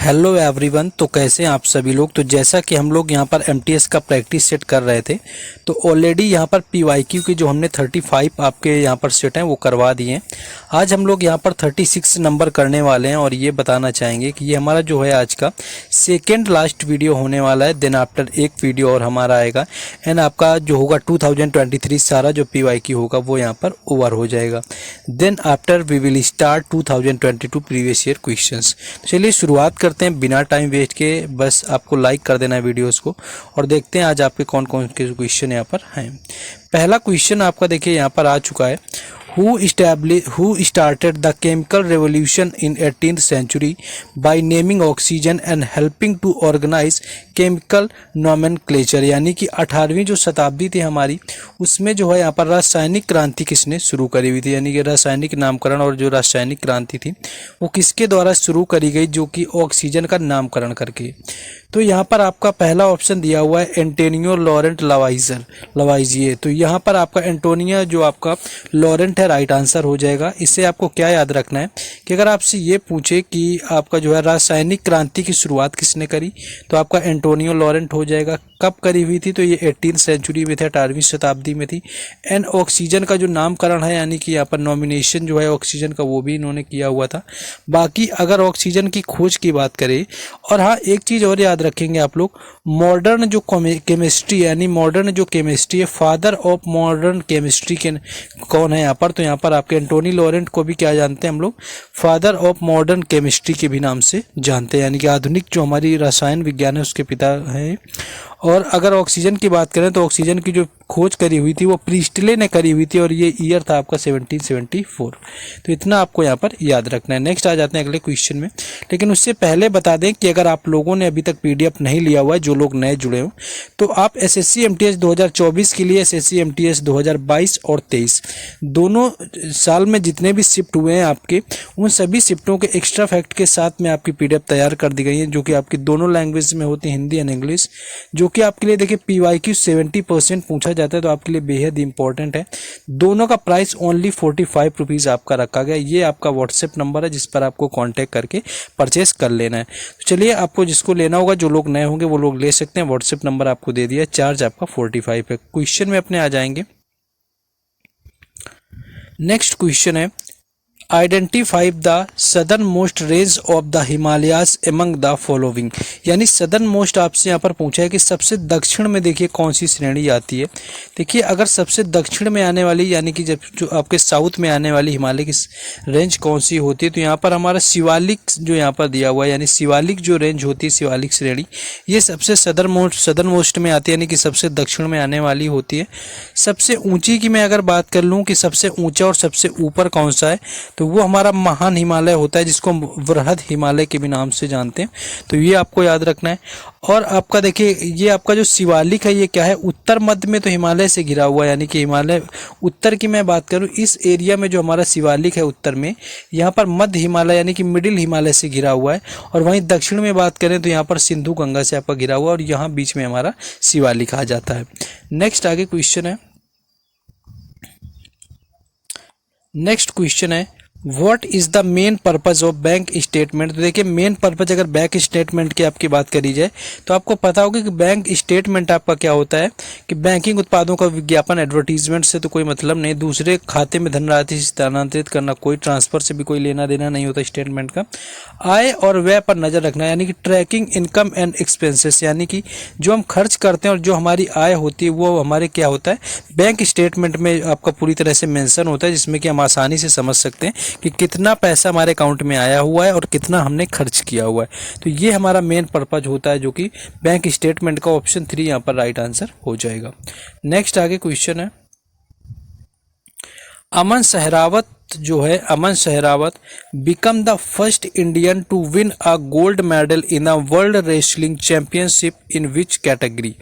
Hello everyone. तो कैसे हैं आप सभी लोग। तो जैसा कि हम लोग यहाँ पर एमटीएस का प्रैक्टिस सेट कर रहे थे, तो ऑलरेडी यहाँ पर पीवाईक्यू के जो हमने 35 आपके यहाँ पर सेट हैं वो करवा दिए हैं। आज हम लोग यहाँ पर 36 नंबर करने वाले हैं और ये बताना चाहेंगे कि ये हमारा जो है आज का सेकेंड लास्ट वीडियो होने वाला है। देन आफ्टर एक वीडियो और हमारा आएगा एंड आपका जो होगा 2023 सारा जो पीवाईक्यू होगा वो यहाँ पर ओवर हो जाएगा। Then after we will start 2022 previous year questions. चलिए शुरुआत करते हैं बिना टाइम वेस्ट के। बस आपको लाइक कर देना है वीडियोस को और देखते हैं आज आपके कौन कौन के क्वेश्चन यहाँ पर हैं। पहला क्वेश्चन आपका देखिए यहाँ पर आ चुका है। Who started the chemical revolution in 18th century by naming oxygen and helping to organize chemical nomenclature। यानी कि 18वीं जो शताब्दी थी हमारी, उसमें जो है यहाँ पर रासायनिक क्रांति किसने शुरू करी हुई थी। यानी कि रासायनिक नामकरण और जो रासायनिक क्रांति थी वो किसके द्वारा शुरू करी गई, जो कि ऑक्सीजन का नामकरण करके। तो यहाँ पर आपका पहला ऑप्शन दिया हुआ है एंटोनियो लॉरेंट लवाइजिए। तो यहाँ पर आपका एंटोनियो जो आपका लॉरेंट है राइट आंसर हो जाएगा। इससे आपको क्या याद रखना है कि अगर आपसे ये पूछे कि आपका जो है रासायनिक क्रांति की शुरुआत किसने करी, तो आपका एंटोनियो लॉरेंट हो जाएगा। कब करी हुई थी, तो ये 18th सेंचुरी में थी, 18वीं शताब्दी में थी। एंड ऑक्सीजन का जो नामकरण है यानी कि यहाँ पर नॉमिनेशन जो है ऑक्सीजन का वो भी इन्होंने किया हुआ था। बाकी अगर ऑक्सीजन की खोज की बात करें, और हाँ एक चीज़ और याद रखेंगे आप लोग, मॉडर्न जो केमिस्ट्री यानी मॉडर्न जो केमिस्ट्री है, फादर ऑफ मॉडर्न केमिस्ट्री के कौन है यहाँ पर, तो यहाँ पर आपके एंटोनी लॉरेंट को भी क्या जानते हैं हम लोग, फादर ऑफ मॉडर्न केमिस्ट्री के भी नाम से जानते हैं। यानी कि आधुनिक जो हमारी रसायन विज्ञान है उसके पिता हैं। और अगर ऑक्सीजन की बात करें तो ऑक्सीजन की जो खोज करी हुई थी वो प्रीस्टले ने करी हुई थी और ये ईयर था आपका 1774। तो इतना आपको यहाँ पर याद रखना है। नेक्स्ट आ जाते हैं अगले क्वेश्चन में, लेकिन उससे पहले बता दें कि अगर आप लोगों ने अभी तक पीडीएफ नहीं लिया हुआ है, जो लोग नए जुड़े हो, तो आप एसएससी एमटीएस 2024 के लिए एसएससी एमटीएस 2022 और 23 दोनों साल में जितने भी शिफ्ट हुए हैं आपके, उन सभी शिफ्टों के एक्स्ट्रा फैक्ट के साथ में आपकी पीडीएफ तैयार कर दी गई है, जो कि आपकी दोनों लैंग्वेज में होती है, हिंदी एंड इंग्लिश, जो कि आपके लिए देखिए पीवाईक्यू 70% पूछा जाता है, तो आपके लिए बेहद इंपॉर्टेंट है। दोनों का प्राइस ओनली 45 रुपीज़ आपका रखा गया। ये आपका व्हाट्सएप नंबर है जिस पर आपको कांटेक्ट करके परचेस कर लेना है। तो चलिए आपको जिसको लेना होगा, जो लोग नए होंगे वो लोग ले सकते हैं। व्हाट्सएप नंबर आपको दे दिया, चार्ज आपका 45 है। क्वेश्चन में अपने आ जाएंगे। नेक्स्ट क्वेश्चन है, identify the southern most range of the Himalayas among the following. यानी सदर्न मोस्ट आपसे यहाँ पर पूछा है कि सबसे दक्षिण में देखिए कौन सी श्रेणी आती है। देखिए अगर सबसे दक्षिण में आने वाली यानी कि जब जो आपके साउथ में आने वाली हिमालय की रेंज कौन सी होती है, तो यहाँ पर हमारा शिवालिक जो यहाँ पर दिया हुआ है, यानी शिवालिक जो रेंज होती है, शिवालिक श्रेणी, ये सबसे सदर्न मोस्ट में आती है, यानी कि सबसे दक्षिण में आने वाली होती है। सबसे ऊंची की मैं अगर बात कर लूँ कि सबसे ऊंचा और सबसे ऊपर कौन सा है, तो वो हमारा महान हिमालय होता है, जिसको वृहद हिमालय के भी नाम से जानते हैं। तो ये आपको याद रखना है। और आपका देखिए ये आपका जो शिवालिक है ये क्या है, उत्तर मध्य में तो हिमालय से घिरा हुआ है, यानी कि हिमालय उत्तर की मैं बात करूं, इस एरिया में जो हमारा शिवालिक है उत्तर में, यहाँ पर मध्य हिमालय यानी कि मिडिल हिमालय से घिरा हुआ है। और वहीं दक्षिण में बात करें तो यहाँ पर सिंधु गंगा से आपका घिरा हुआ है और यहाँ बीच में हमारा शिवालिक आ जाता है। नेक्स्ट आगे क्वेश्चन है। नेक्स्ट क्वेश्चन है, what is the main purpose of bank statement. तो देखिए मेन पर्पज अगर बैंक स्टेटमेंट की आपकी बात करी जाए तो आपको पता होगा कि बैंक स्टेटमेंट आपका क्या होता है कि बैंकिंग उत्पादों का विज्ञापन, एडवर्टीजमेंट से तो कोई मतलब नहीं, दूसरे खाते में धनराशि स्थानांतरित करना, कोई ट्रांसफर से भी कोई लेना देना नहीं होता स्टेटमेंट का। आय और व्यय पर नजर रखना, यानी कि ट्रैकिंग इनकम एंड एक्सपेंसेस, यानी कि जो हम खर्च करते हैं और जो हमारी आय होती है वो हमारे क्या होता है, बैंक स्टेटमेंट में आपका पूरी तरह से मेंशन होता है, जिसमें कि हम आसानी से समझ सकते हैं कि कितना पैसा हमारे अकाउंट में आया हुआ है और कितना हमने खर्च किया हुआ है। तो ये हमारा मेन पर्पज होता है, जो कि बैंक स्टेटमेंट का ऑप्शन 3 यहाँ पर राइट आंसर हो जाएगा। नेक्स्ट आगे क्वेश्चन है, अमन सहरावत जो है, Aman Sehrawat become the first Indian to win a gold medal in a world wrestling championship in which category.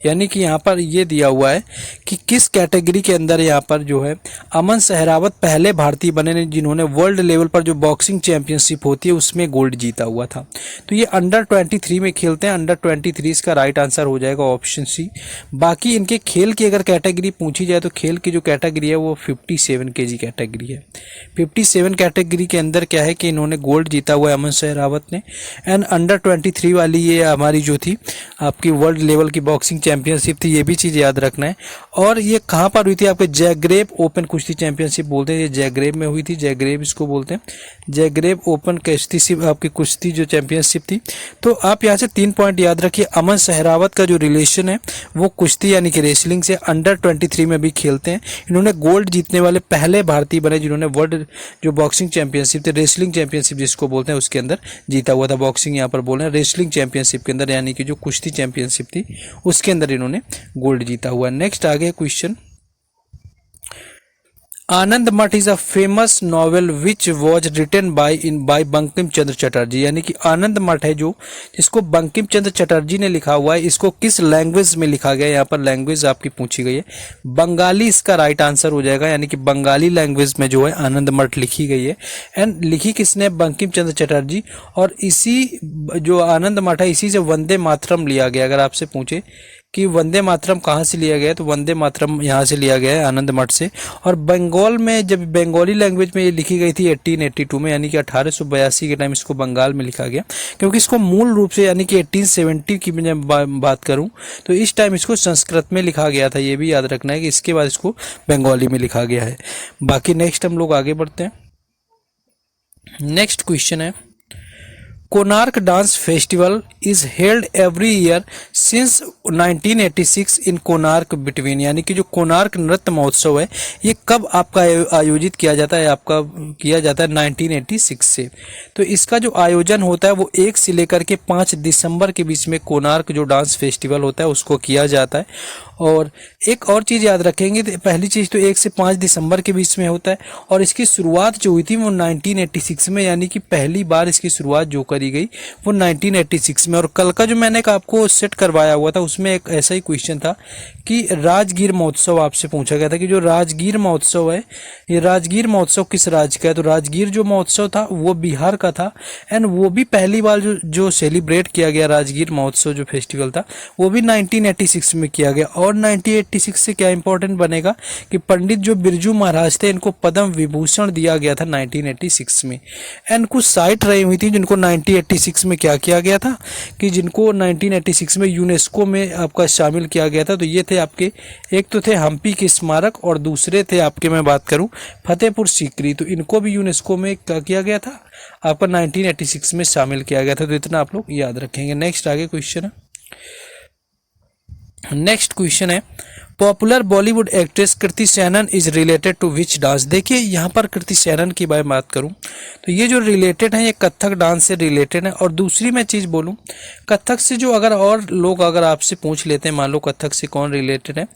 यानी कि यहाँ पर ये दिया हुआ है कि किस कैटेगरी के अंदर यहाँ पर जो है अमन सहरावत पहले भारतीय बने जिन्होंने वर्ल्ड लेवल पर जो बॉक्सिंग चैंपियनशिप होती है उसमें गोल्ड जीता हुआ था। तो ये अंडर 23 में खेलते हैं। अंडर 23 इसका राइट आंसर हो जाएगा ऑप्शन सी। बाकी इनके खेल की अगर कैटेगरी पूछी जाए तो खेल की जो कैटेगरी है वो 57 kg कैटेगरी है। 57 कैटेगरी के अंदर क्या है कि इन्होंने गोल्ड जीता हुआ है अमन सहरावत ने। एंड अंडर 23 वाली ये हमारी जो थी आपकी वर्ल्ड लेवल की बॉक्सिंग चैंपियनशिप थी, ये भी चीज़ याद रखना है। और ये कहाँ पर हुई थी, आपके जैग्रेब ओपन कुश्ती चैंपियनशिप बोलते हैं, ये जैग्रेब में हुई थी, जैग्रेब इसको बोलते हैं, जैग्रेब ओपन कुश्ती आपकी कुश्ती जो चैंपियनशिप थी। तो आप यहाँ से 3 पॉइंट याद रखिए। अमन सहरावत का जो रिलेशन है वो कुश्ती यानी कि रेसलिंग से अंडर 23 में भी खेलते हैं। इन्होंने गोल्ड जीतने वाले पहले भारतीय बने जिन्होंने वर्ल्ड जो बॉक्सिंग चैंपियनशिप थे, रेसलिंग चैंपियनशिप जिसको बोलते हैं, उसके अंदर जीता हुआ था। बॉक्सिंग यहाँ पर बोल रहे हैं, रेसलिंग चैंपियनशिप के अंदर यानी कि जो कुश्ती चैंपियनशिप थी उसके अंदर इन्होंने गोल्ड जीता हुआ। नेक्स्ट आगे question, Anand Math is a famous novel which was written by Bankim Chandra Chatterjee, यानी कि आनंद मठ है जो जिसको बंकिम चंद्र चटर्जी ने लिखा हुआ है, इसको किस लैंग्वेज में लिखा गया है, यहाँ पर लैंग्वेज आपकी पूछी गई है। बंगाली इसका राइट आंसर हो जाएगा, यानी कि बंगाली लैंग्वेज में जो है आनंद मठ लिखी गई है। एंड लिखी किसने, बंकिम चंद्र चटर्जी। और इसी जो आनंद मठ है इसी से वंदे मातरम लिया गया। अगर आपसे पूछे कि वंदे मातरम कहाँ से लिया गया है तो वंदे मातरम यहाँ से लिया गया है, आनंद मठ से। और बंगाल में जब बंगाली लैंग्वेज में ये लिखी गई थी 1882 में, यानी कि 1882 के टाइम इसको बंगाल में लिखा गया, क्योंकि इसको मूल रूप से यानी कि 1870 की मैं बात करूँ तो इस टाइम इसको संस्कृत में लिखा गया था। ये भी याद रखना है कि इसके बाद इसको बंगाली में लिखा गया है। बाकी नेक्स्ट हम लोग आगे बढ़ते हैं। नेक्स्ट क्वेश्चन है, Konark dance festival is held every year since 1986 in Konark between, यानी कि जो कोणार्क नृत्य महोत्सव है ये कब आपका आयोजित किया जाता है, आपका किया जाता है 1986 से। तो इसका जो आयोजन होता है वो 1 से लेकर के 5 दिसंबर के बीच में कोणार्क जो डांस फेस्टिवल होता है उसको किया जाता है। और एक और चीज़ याद रखेंगे, तो पहली चीज़ तो 1 से 5 दिसंबर के बीच में होता है। और इसकी शुरुआत जो हुई थी वो 1986 में, यानी कि पहली बार इसकी शुरुआत जो करी गई वो 1986 में। और कल का जो मैंने आपको सेट करवाया हुआ था उसमें एक ऐसा ही क्वेश्चन था कि राजगीर महोत्सव आपसे पूछा गया था कि जो राजगीर महोत्सव है ये राजगीर महोत्सव किस राज्य का है। तो राजगीर जो महोत्सव था वो बिहार का था। एंड वो भी पहली बार जो सेलिब्रेट किया गया राजगीर महोत्सव जो फेस्टिवल था वो भी 1986 में किया गया। और 1986 से क्या इंपॉर्टेंट बनेगा कि पंडित जो बिरजू महाराज थे इनको पद्म विभूषण दिया गया था 1986 में। एंड कुछ साइट रही हुई थी जिनको 1986 में क्या किया गया था कि जिनको 1986 में यूनेस्को में आपका शामिल किया गया था। तो ये थे आपके, एक तो थे हम्पी के स्मारक और दूसरे थे आपके मैं बात करूं फतेहपुर सीकरी। तो इनको भी यूनेस्को में क्या किया गया था आपका 1986 में शामिल किया गया था। तो इतना आप लोग याद रखेंगे। नेक्स्ट आगे क्वेश्चन है, नेक्स्ट क्वेश्चन है, popular Bollywood actress Kriti Sanon is related to which dance. देखिए यहाँ पर कृति सेनन की बात करूँ तो ये जो रिलेटेड है ये कथक डांस से रिलेटेड है। और दूसरी मैं चीज़ बोलूँ, कथक से जो अगर और लोग अगर आपसे पूछ लेते हैं मान लो कथक से कौन रिलेटेड है,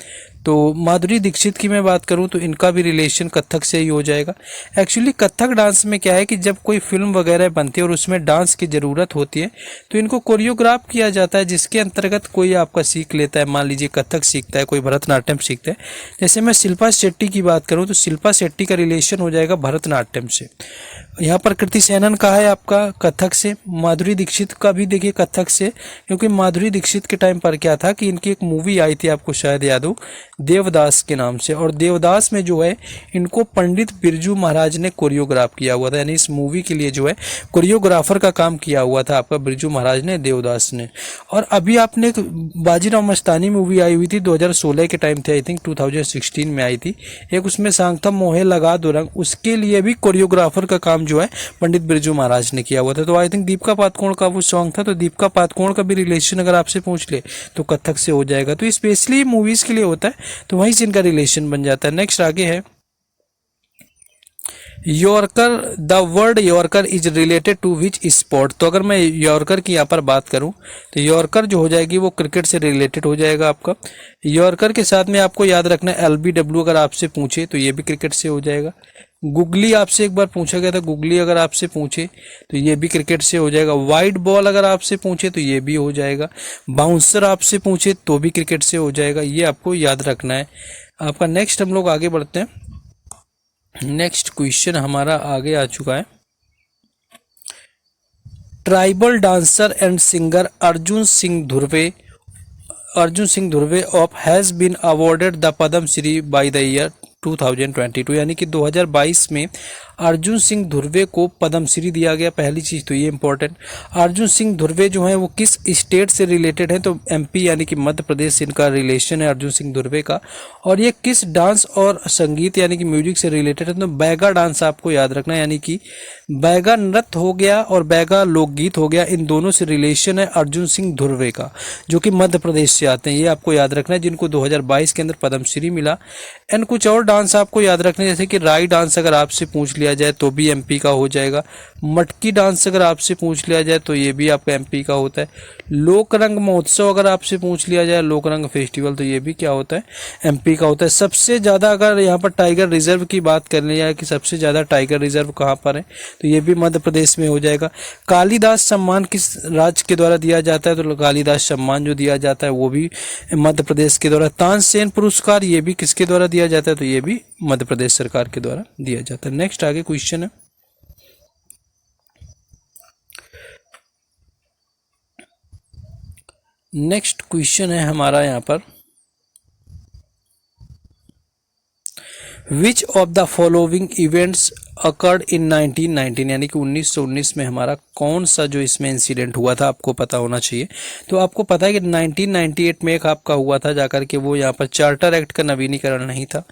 तो माधुरी दीक्षित की मैं बात करूं तो इनका भी रिलेशन कथक से ही हो जाएगा। एक्चुअली कथक डांस में क्या है कि जब कोई फिल्म वगैरह बनती है और उसमें डांस की ज़रूरत होती है तो इनको कोरियोग्राफ किया जाता है, जिसके अंतर्गत कोई आपका सीख लेता है। मान लीजिए कथक सीखता है, कोई भरतनाट्यम सीखता है। जैसे मैं शिल्पा शेट्टी की बात करूँ तो शिल्पा शेट्टी का रिलेशन हो जाएगा भरतनाट्यम से। यहाँ पर कृति सेनन का है आपका कथक से। माधुरी दीक्षित का भी देखिए कथक से, क्योंकि माधुरी दीक्षित के टाइम पर क्या था कि इनकी एक मूवी आई थी आपको शायद याद हो, देवदास के नाम से। और देवदास में जो है इनको पंडित बिरजू महाराज ने कोरियोग्राफ किया हुआ था, यानी इस मूवी के लिए जो है कोरियोग्राफर का काम किया हुआ था आपका बिरजू महाराज ने, देवदास ने। और अभी आपने बाजीराव मस्तानी मूवी आई हुई थी 2016 के टाइम थे, आई थिंक 2016 में आई थी एक, उसमें सांगथम मोहे लगा दो रंग, उसके लिए भी कोरियोग्राफर का काम जो है पंडित बिरजू महाराज ने किया हुआ था। तो आई थिंक दीपिका पादुकोण का वो सॉन्ग था, तो दीपिका पादुकोण का भी रिलेशन अगर आपसे पूछ ले तो कथक से हो जाएगा। तो स्पेशली मूवीज के लिए होता है तो वहीं से इनका रिलेशन बन जाता है। नेक्स्ट आगे है yorker, the word yorker is related to which sport. तो अगर मैं यॉर्कर की यहाँ पर बात करूँ तो यॉर्कर जो हो जाएगी वो क्रिकेट से रिलेटेड हो जाएगा आपका। यॉर्कर के साथ में आपको याद रखना है LBW अगर आपसे पूछे तो ये भी क्रिकेट से हो जाएगा। गुगली आपसे एक बार पूछा गया था, गुगली अगर आपसे पूछे तो ये भी क्रिकेट से हो जाएगा। वाइड बॉल अगर आपसे पूछे तो ये भी हो जाएगा। बाउंसर आपसे पूछे तो भी क्रिकेट से हो जाएगा, ये आपको याद रखना है आपका। नेक्स्ट हम लोग आगे बढ़ते हैं। नेक्स्ट क्वेश्चन हमारा आगे आ चुका है, tribal dancer and singer Arjun Singh Dhurve of has been awarded the Padma Shri by the year 2022 यानी कि 2022 में अर्जुन सिंह धुर्वे को पद्मश्री दिया गया। पहली चीज़ तो ये इंपॉर्टेंट। अर्जुन सिंह धुर्वे जो है वो किस स्टेट से रिलेटेड है, तो एमपी यानी कि मध्य प्रदेश से इनका रिलेशन है अर्जुन सिंह धुर्वे का। और ये किस डांस और संगीत यानी कि म्यूजिक से रिलेटेड है, तो बैगा डांस आपको याद रखना है, यानी कि बैगा नृत्य हो गया और बैगा लोकगीत हो गया, इन दोनों से रिलेशन है अर्जुन सिंह धुर्वे का, जो कि मध्य प्रदेश से आते हैं। ये आपको याद रखना है, जिनको 2022 के अंदर पद्मश्री मिला। एंड कुछ और डांस आपको याद रखना है, जैसे कि राई डांस अगर आपसे पूछ लिया जाए तो भी एमपी का हो जाएगा। मटकी डांस अगर आपसे पूछ लिया जाए तो ये भी आपका एमपी का होता है। लोक रंग महोत्सव अगर आपसे पूछ लिया जाए, लोक रंग फेस्टिवल, तो ये भी क्या होता है, एमपी का होता है। सबसे ज़्यादा अगर यहाँ पर टाइगर रिजर्व की बात कर ली जाए कि सबसे ज़्यादा टाइगर रिजर्व कहाँ पर है, तो ये भी मध्य प्रदेश में हो जाएगा। कालिदास सम्मान किस राज्य के द्वारा दिया जाता है, तो कालिदास सम्मान जो दिया जाता है वो भी मध्य प्रदेश के द्वारा। तानसेन पुरस्कार ये भी किसके द्वारा दिया जाता है, तो ये भी मध्य प्रदेश सरकार के द्वारा दिया जाता है। नेक्स्ट आगे क्वेश्चन है, नेक्स्ट क्वेश्चन है हमारा यहाँ पर, विच of the following events occurred in 1919, यानी कि 1919 में हमारा कौन सा जो इसमें इंसिडेंट हुआ था आपको पता होना चाहिए। तो आपको पता है कि 1998 में एक आपका हुआ था जाकर के, वो यहाँ पर चार्टर एक्ट का नवीनीकरण नहीं था,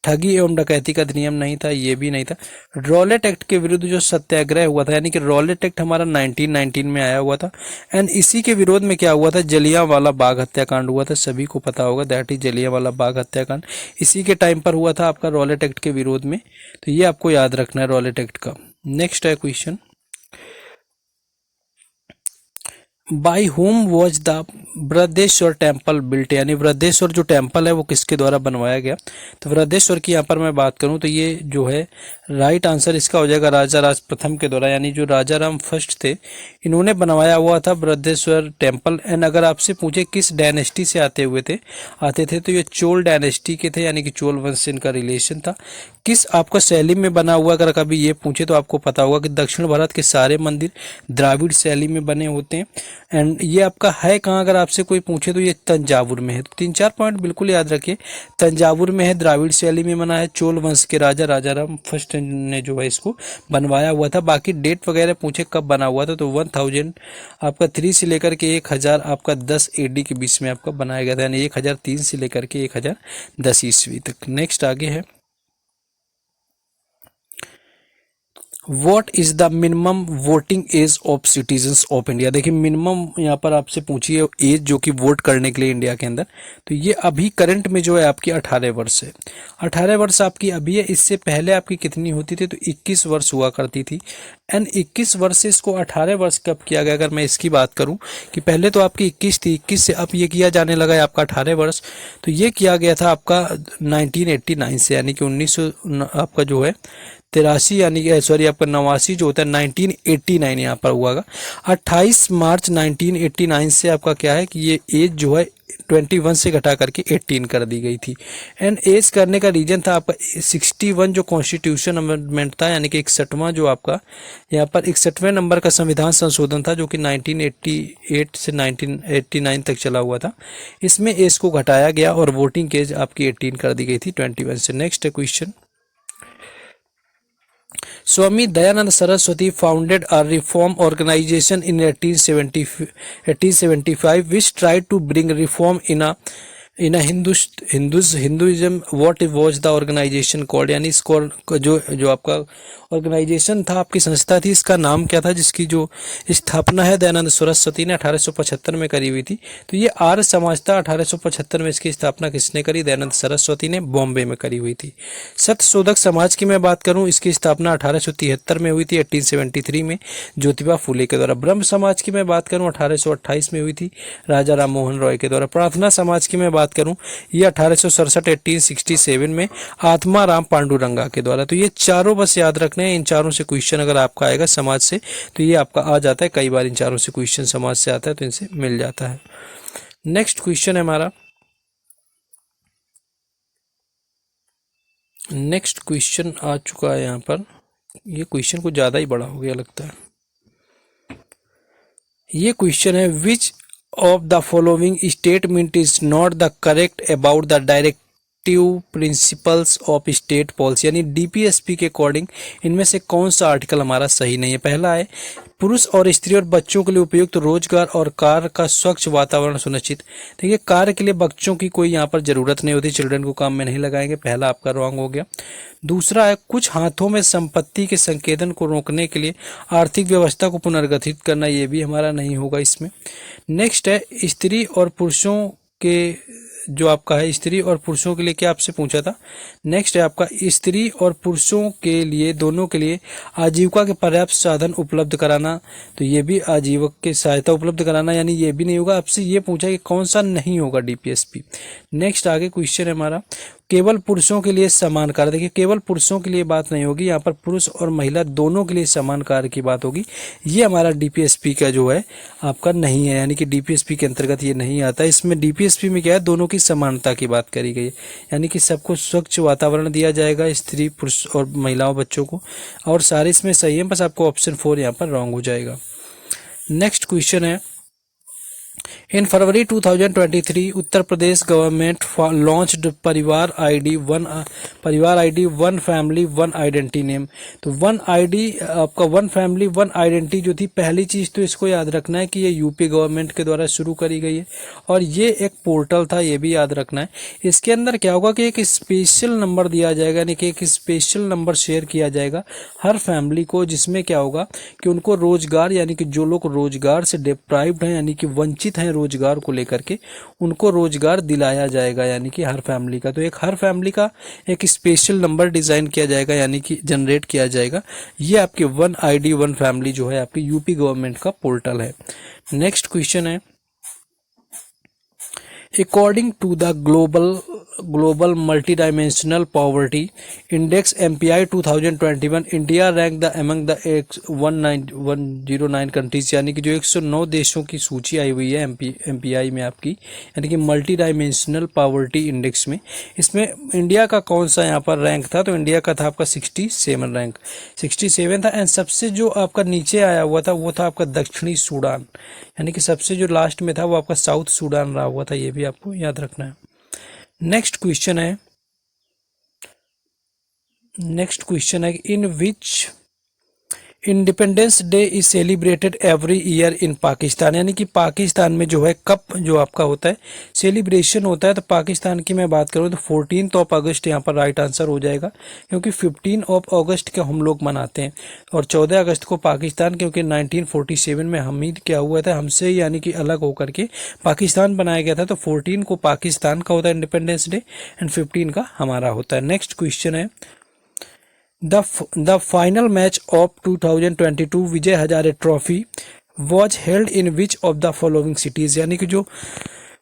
ठगी एवं डकैती का अधिनियम नहीं था, ये भी नहीं था। रॉलेट एक्ट के विरुद्ध जो सत्याग्रह हुआ था, यानी कि रॉलेट एक्ट हमारा 1919 में आया हुआ था। एंड इसी के विरोध में क्या हुआ था, जलियांवाला बाग हत्याकांड हुआ था, सभी को पता होगा, दैट इज जलियांवाला बाग हत्याकांड। इसी के टाइम पर हुआ था आपका रॉलेट एक्ट के विरोध में, तो ये आपको याद रखना है रॉलेट एक्ट का। नेक्स्ट है question, by home was the Vriddheshwar temple built, यानी वृद्धेश्वर जो टेम्पल है वो किसके द्वारा बनवाया गया। तो वृद्धेश्वर की यहाँ पर मैं बात करूँ तो ये जो है राइट आंसर इसका हो जाएगा राजा राज प्रथम के द्वारा, यानी जो राजा राम फर्स्ट थे इन्होंने बनवाया हुआ था वृद्धेश्वर टेम्पल। एंड अगर आपसे पूछे किस डायनेस्टी से आते थे तो ये चोल डायनेस्टी के थे, यानी कि चोल वंश से इनका रिलेशन था। किस आपका शैली में बना हुआ, अगर कभी ये पूछे तो आपको पता होगा कि दक्षिण भारत के सारे मंदिर द्राविड़ शैली में बने होते हैं। एंड ये आपका है कहाँ, अगर आपसे कोई पूछे तो ये तंजावुर में है। तो 3-4 पॉइंट बिल्कुल याद रखिए, तंजावुर में है, द्राविड़ शैली में बना है, चोल वंश के राजा राम फर्स्ट ने जो है इसको बनवाया हुआ था। बाकी डेट वगैरह पूछे कब बना हुआ था, तो 1000 आपका 3 से लेकर के 1000 आपका 10 AD के बीच में आपका बनाया गया था, यानी 1003 से लेकर के 1010 ईस्वी तक। नेक्स्ट आगे है, what is the minimum voting age of citizens of India. देखिए मिनिमम यहाँ पर आपसे पूछी है एज जो कि वोट करने के लिए इंडिया के अंदर, तो ये अभी करंट में जो है आपकी 18 वर्ष है। 18 वर्ष आपकी अभी है, इससे पहले आपकी कितनी होती थी, तो 21 वर्ष हुआ करती थी। एंड 21 वर्ष से इसको 18 वर्ष कब किया गया, अगर मैं इसकी बात करूं कि पहले तो आपकी 21 थी, 21 से अब ये किया जाने लगा है आपका 18 वर्ष। तो ये किया गया था आपका 1989 से, यानी कि 1900 आपका जो है 83, यानी कि सॉरी आपका 89 जो होता है 1989 यहाँ पर हुआ। 28 मार्च 1989 से आपका क्या है कि ये एज जो है 21 से घटा करके 18 कर दी गई थी। एंड एज करने का रीजन था आपका 61 जो कॉन्स्टिट्यूशन अमेंडमेंट था, यानी कि 61वां जो आपका यहाँ पर 61वें नंबर का संविधान संशोधन था, जो कि 1988 से 1989 तक चला हुआ था। इसमें एज को घटाया गया और वोटिंग एज आपकी 18 कर दी गई थी 21 से। Next question, Swami Dayanand Saraswati founded a reform organization in 1875 which tried to bring reform in a Hinduism. What was the organization called, यानी इसको जो आपका ऑर्गेनाइजेशन था, आपकी संस्था थी, इसका नाम क्या था, जिसकी जो स्थापना है दयानंद सरस्वती ने 1875 में करी हुई थी। तो ये आर्य समाज था। 1875 में इसकी स्थापना किसने करी, दयानंद सरस्वती ने, बॉम्बे में करी हुई थी। सत्यशोधक समाज की मैं बात करूं, इसकी स्थापना 1873 में हुई थी, 1873 में ज्योतिबा फुले के द्वारा। ब्रह्म समाज की मैं बात करूं 1828 में हुई थी, राजा राम मोहन रॉय के द्वारा। प्रार्थना समाज की मैं बात करूं, ये 1867 1867 में आत्मा राम पांडुरंगा के द्वारा। तो ये चारों बस याद रखने, इन चारों से क्वेश्चन अगर आपका आएगा समाज से तो ये आपका आ जाता है, कई बार इन चारों से क्वेश्चन समाज से आता है तो इनसे मिल जाता है। नेक्स्ट क्वेश्चन है हमारा, नेक्स्ट क्वेश्चन आ चुका है यहाँ पर, ये क्वेश्चन कुछ ज़्यादा ही बड़ा हो गया लगता है। ये क्वेश्चन है, which of the following statement is not the correct about the direct directive principles of state policy यानी डीपीएसपी के अकॉर्डिंग इनमें से कौन सा आर्टिकल हमारा सही नहीं है। पहला है पुरुष और स्त्री और बच्चों के लिए उपयुक्त रोजगार और कार्य का स्वच्छ वातावरण सुनिश्चित। देखिए कार्य के लिए बच्चों की कोई यहाँ पर जरूरत नहीं होती, चिल्ड्रन को काम में नहीं लगाएंगे, पहला आपका रॉन्ग हो गया। दूसरा है कुछ हाथों में संपत्ति के संकेतन को रोकने के लिए आर्थिक व्यवस्था को पुनर्गठित करना, ये भी हमारा नहीं होगा इसमें। नेक्स्ट है स्त्री और पुरुषों के जो आपका है स्त्री और पुरुषों के लिए क्या आपसे पूछा था। नेक्स्ट है आपका स्त्री और पुरुषों के लिए दोनों के लिए आजीविका के पर्याप्त साधन उपलब्ध कराना, तो ये भी आजीविका की सहायता उपलब्ध कराना यानी ये भी नहीं होगा। आपसे ये पूछा कि कौन सा नहीं होगा डीपीएसपी। नेक्स्ट आगे क्वेश्चन है हमारा केवल पुरुषों के लिए समान कार्य। देखिए केवल पुरुषों के लिए बात नहीं होगी, यहाँ पर पुरुष और महिला दोनों के लिए समान कार्य की बात होगी। ये हमारा डीपीएसपी का जो है आपका नहीं है, यानी कि डीपीएसपी के अंतर्गत ये नहीं आता। इसमें डीपीएसपी में क्या है, दोनों की समानता की बात करी गई है, यानी कि सबको स्वच्छ वातावरण दिया जाएगा स्त्री पुरुष और महिलाओं बच्चों को, और सारे इसमें सही है, बस आपको ऑप्शन 4 यहाँ पर रॉन्ग हो जाएगा। नेक्स्ट क्वेश्चन है इन फरवरी 2023 उत्तर प्रदेश गवर्नमेंट लॉन्च्ड परिवार ID one family one identity name. तो वन आईडी आपका वन फैमिली वन आइडेंटिटी जो थी, पहली चीज तो इसको याद रखना है कि ये यूपी गवर्नमेंट के द्वारा शुरू करी गई है और ये एक पोर्टल था, ये भी याद रखना है। इसके अंदर क्या होगा कि एक स्पेशल नंबर दिया जाएगा, यानी कि एक स्पेशल नंबर शेयर किया जाएगा हर फैमिली को, जिसमें क्या होगा कि उनको रोजगार यानी कि जो लोग रोजगार से डिप्राइव्ड हैं यानी कि वंचित हैं रोजगार को लेकर के, उनको रोजगार दिलाया जाएगा, यानी कि हर फैमिली का। तो एक हर फैमिली का एक स्पेशल नंबर डिजाइन किया जाएगा यानी कि जनरेट किया जाएगा। ये आपके वन आईडी वन फैमिली जो है आपकी यूपी गवर्नमेंट का पोर्टल है। नेक्स्ट क्वेश्चन है according to the global multi dimensional poverty index MPI 2021 India rank the among the 109 countries, यानी कि जो 109 देशों की सूची आई हुई है MPI में आपकी, यानी कि मल्टी डायमेंशनल पॉवर्टी इंडेक्स में, इसमें इंडिया का कौन सा यहाँ पर रैंक था। तो इंडिया का था आपका 67 रैंक, 67 था। एंड सबसे जो आपका नीचे आया हुआ था वो था आपका दक्षिणी सूडान, यानी कि सबसे जो लास्ट में था वो आपका साउथ सूडान रहा हुआ था, ये भी आपको याद रखना है। नेक्स्ट क्वेश्चन है in which independence day is celebrated every year in Pakistan, यानी कि पाकिस्तान में जो है कब जो आपका होता है सेलिब्रेशन होता है। तो पाकिस्तान की मैं बात करूँ तो 14 अगस्त यहाँ पर राइट आंसर हो जाएगा, क्योंकि 15 अगस्त को हम लोग मनाते हैं और 14 अगस्त को पाकिस्तान, क्योंकि 1947 में हमीद क्या हुआ था हमसे यानी कि अलग होकर के पाकिस्तान बनाया गया था। तो 14 को पाकिस्तान का होता है इंडिपेंडेंस डे एंड 15 का हमारा होता है। नेक्स्ट क्वेश्चन है The final match of 2022 Vijay Hazare trophy was held in which of the following cities, यानी कि जो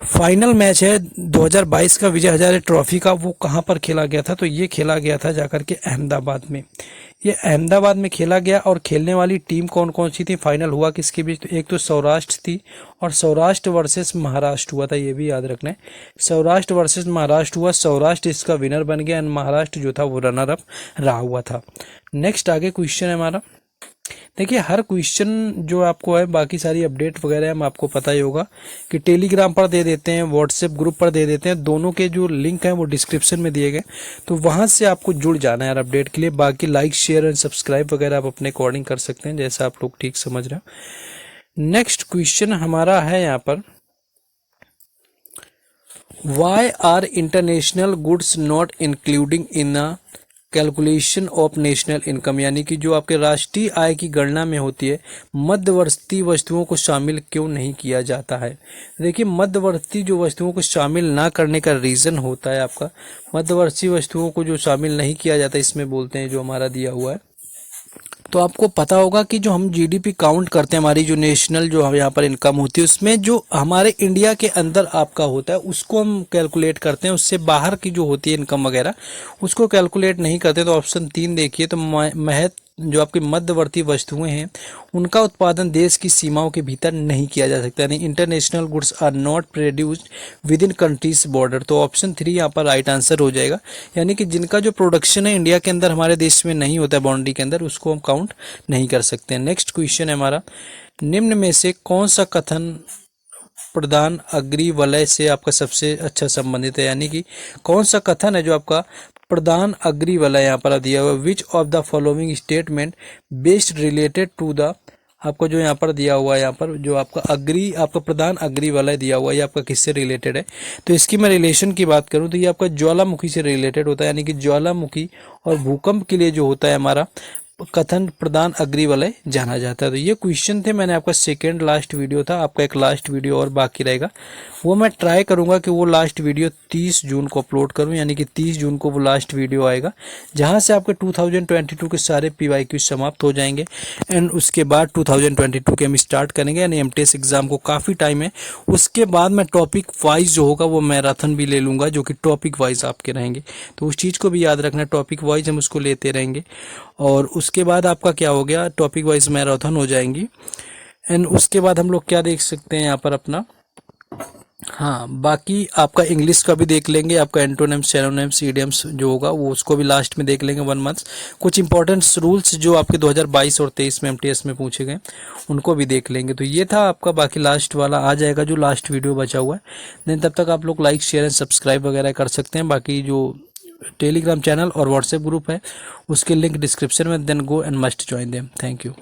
फाइनल मैच है 2022 का विजय हजारे ट्रॉफी का वो कहाँ पर खेला गया था। तो ये खेला गया था जाकर के अहमदाबाद में, ये अहमदाबाद में खेला गया। और खेलने वाली टीम कौन कौन सी थी, फाइनल हुआ किसके बीच, तो एक तो सौराष्ट्र थी और सौराष्ट्र वर्सेस महाराष्ट्र हुआ था, ये भी याद रखना है। सौराष्ट्र वर्सेस महाराष्ट्र हुआ, सौराष्ट्र इसका विनर बन गया एंड महाराष्ट्र जो था वो रनर अप रहा हुआ था। नेक्स्ट आगे क्वेश्चन है हमारा, देखिए हर क्वेश्चन जो आपको है बाकी सारी अपडेट वगैरह हम आपको पता ही होगा कि टेलीग्राम पर दे देते हैं, व्हाट्सएप ग्रुप पर दे देते हैं, दोनों के जो लिंक हैं वो डिस्क्रिप्शन में दिए गए, तो वहां से आपको जुड़ जाना है यार अपडेट के लिए। बाकी लाइक शेयर एंड सब्सक्राइब वगैरह आप अपने अकॉर्डिंग कर सकते हैं जैसा आप लोग ठीक समझ रहे हो। नेक्स्ट क्वेश्चन हमारा है यहाँ पर why are international goods not including in a calculation of national income, यानी कि जो आपके राष्ट्रीय आय की गणना में होती है मध्यवर्ती वस्तुओं को शामिल क्यों नहीं किया जाता है। देखिए मध्यवर्ती जो वस्तुओं को शामिल ना करने का रीज़न होता है आपका, मध्यवर्ती वस्तुओं को जो शामिल नहीं किया जाता इसमें बोलते हैं जो हमारा दिया हुआ है। तो आपको पता होगा कि जो हम जीडीपी काउंट करते हैं, हमारी जो नेशनल जो हम यहाँ पर इनकम होती है उसमें जो हमारे इंडिया के अंदर आपका होता है उसको हम कैलकुलेट करते हैं, उससे बाहर की जो होती है इनकम वगैरह उसको कैलकुलेट नहीं करते। तो ऑप्शन 3 देखिए, तो महज जो आपकी मध्यवर्ती वस्तुएं हैं उनका उत्पादन देश की सीमाओं के भीतर नहीं किया जा सकता, यानी international goods are not produced within countries border. तो ऑप्शन 3 यहाँ पर राइट आंसर हो जाएगा, यानी कि जिनका जो प्रोडक्शन है इंडिया के अंदर हमारे देश में नहीं होता है बाउंड्री के अंदर, उसको हम काउंट नहीं कर सकते हैं। नेक्स्ट क्वेश्चन है हमारा, निम्न में से कौन सा कथन प्रधान अग्री वलय से आपका सबसे अच्छा संबंधित है, यानी कि कौन सा कथन है जो आपका प्रधान अग्री वलय यहाँ पर दिया हुआ है। Which of the following statement best related to the, आपको जो यहाँ पर दिया हुआ है, यहाँ पर जो आपका अग्री, आपका प्रधान अग्री वाला दिया हुआ है, ये आपका किससे रिलेटेड है। तो इसकी मैं रिलेशन की बात करूँ तो ये आपका ज्वालामुखी से रिलेटेड होता है, यानी कि ज्वालामुखी और भूकंप के लिए जो होता है हमारा कथन प्रधान अग्री वलय जाना जाता है। तो ये क्वेश्चन थे, मैंने आपका सेकेंड लास्ट वीडियो था, आपका एक लास्ट वीडियो और बाकी रहेगा, वो मैं ट्राई करूंगा कि वो लास्ट वीडियो 30 जून को अपलोड करूं, यानी कि 30 जून को वो लास्ट वीडियो आएगा जहां से आपके 2022 के सारे PYQ समाप्त हो जाएंगे एंड उसके बाद 2022 के हम स्टार्ट करेंगे, यानी MTS एग्जाम को काफ़ी टाइम है। उसके बाद मैं टॉपिक वाइज जो होगा वो मैराथन भी ले लूँगा, जो कि टॉपिक वाइज आपके रहेंगे, तो उस चीज़ को भी याद रखना, टॉपिक वाइज हम उसको लेते रहेंगे। और उसके बाद आपका क्या हो गया, टॉपिक वाइज मैराथन हो जाएंगी एंड उसके बाद हम लोग क्या देख सकते हैं यहाँ पर अपना, हाँ बाकी आपका इंग्लिश का भी देख लेंगे, आपका एंटोनिम्स, सिनोनिम्स, इडियम्स जो होगा वो उसको भी लास्ट में देख लेंगे 1 मंथ। कुछ इंपॉर्टेंट रूल्स जो आपके 2022 और 23 में MTS में पूछे गए उनको भी देख लेंगे। तो ये था आपका, बाकी लास्ट वाला आ जाएगा जो लास्ट वीडियो बचा हुआ है। देन तब तक आप लोग लाइक शेयर एंड सब्सक्राइब वगैरह कर सकते हैं। बाकी जो टेलीग्राम चैनल और व्हाट्सएप ग्रुप है उसके लिंक डिस्क्रिप्शन में, then go and must join them. Thank you.